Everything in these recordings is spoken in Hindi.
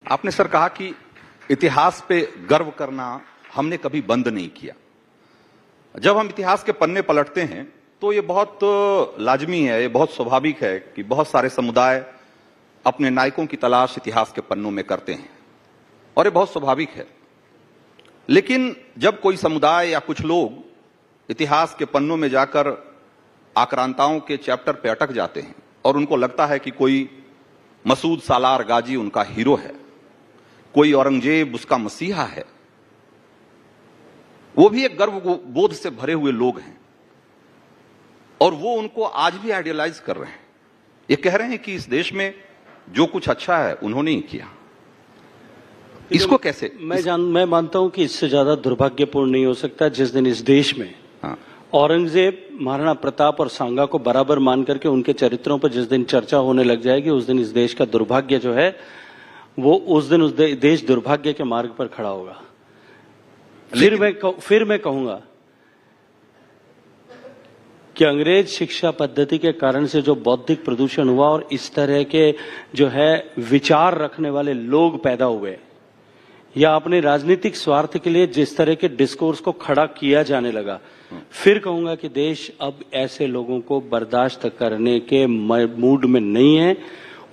आपने सर कहा कि इतिहास पे गर्व करना हमने कभी बंद नहीं किया। जब हम इतिहास के पन्ने पलटते हैं तो ये बहुत लाजमी है, ये बहुत स्वाभाविक है कि बहुत सारे समुदाय अपने नायकों की तलाश इतिहास के पन्नों में करते हैं और ये बहुत स्वाभाविक है। लेकिन जब कोई समुदाय या कुछ लोग इतिहास के पन्नों में जाकर आक्रांताओं के चैप्टर पे अटक जाते हैं और उनको लगता है कि कोई मसूद सालार गाजी उनका हीरो है, कोई औरंगजेब उसका मसीहा है, वो भी एक गर्व बोध से भरे हुए लोग हैं और वो उनको आज भी आइडियलाइज कर रहे हैं। ये कह रहे हैं कि इस देश में जो कुछ अच्छा है उन्होंने ही किया। इसको कैसे मैं मानता हूं कि इससे ज्यादा दुर्भाग्यपूर्ण नहीं हो सकता जिस दिन इस देश में औरंगजेब, महाराणा प्रताप और सांगा को बराबर मान करके उनके चरित्रों पर जिस दिन चर्चा होने लग जाएगी, उस दिन इस देश का दुर्भाग्य जो है वो उस देश दुर्भाग्य के मार्ग पर खड़ा होगा। फिर मैं कहूंगा कि अंग्रेज शिक्षा पद्धति के कारण से जो बौद्धिक प्रदूषण हुआ और इस तरह के जो है विचार रखने वाले लोग पैदा हुए या अपने राजनीतिक स्वार्थ के लिए जिस तरह के डिस्कोर्स को खड़ा किया जाने लगा, फिर कहूंगा कि देश अब ऐसे लोगों को बर्दाश्त करने के मूड में नहीं है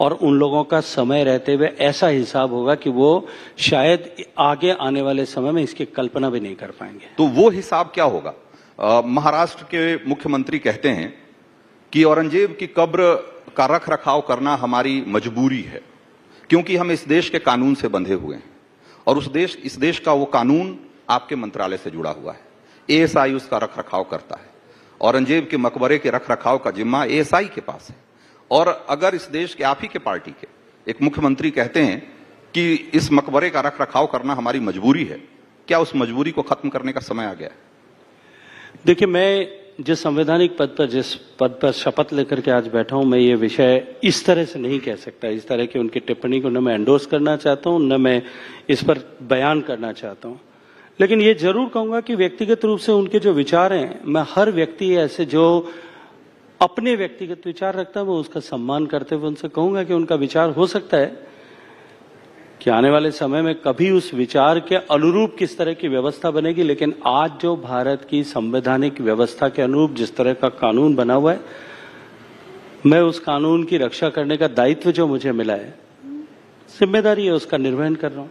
और उन लोगों का समय रहते हुए ऐसा हिसाब होगा कि वो शायद आगे आने वाले समय में इसकी कल्पना भी नहीं कर पाएंगे। तो वो हिसाब क्या होगा? महाराष्ट्र के मुख्यमंत्री कहते हैं कि औरंगजेब की कब्र का रख रखाव करना हमारी मजबूरी है क्योंकि हम इस देश के कानून से बंधे हुए हैं और इस देश का वो कानून आपके मंत्रालय से जुड़ा हुआ है। एएसआई उसका रख रखाव करता है। औरंगजेब के मकबरे के रख रखाव का जिम्मा एएसआई के पास है और अगर इस देश के आप ही के पार्टी के एक मुख्यमंत्री कहते हैं कि इस मकबरे का रख रखाव करना हमारी मजबूरी है, क्या उस मजबूरी को खत्म करने का समय आ गया है? देखिए, मैं जिस संवैधानिक जिस पद पर शपथ लेकर के आज बैठा हूं, मैं ये विषय इस तरह से नहीं कह सकता। इस तरह की उनकी टिप्पणी को न मैं एंडोर्स करना चाहता हूं, न मैं इस पर बयान करना चाहता हूं। लेकिन ये जरूर कहूंगा कि व्यक्तिगत रूप से उनके जो विचार हैं, मैं हर व्यक्ति ऐसे जो अपने व्यक्तिगत विचार रखता है वो उसका सम्मान करते हुए उनसे कहूंगा कि उनका विचार हो सकता है कि आने वाले समय में कभी उस विचार के अनुरूप किस तरह की व्यवस्था बनेगी, लेकिन आज जो भारत की संवैधानिक व्यवस्था के अनुरूप जिस तरह का कानून बना हुआ है, मैं उस कानून की रक्षा करने का दायित्व जो मुझे मिला है, जिम्मेदारी है, उसका निर्वहन कर रहा हूं।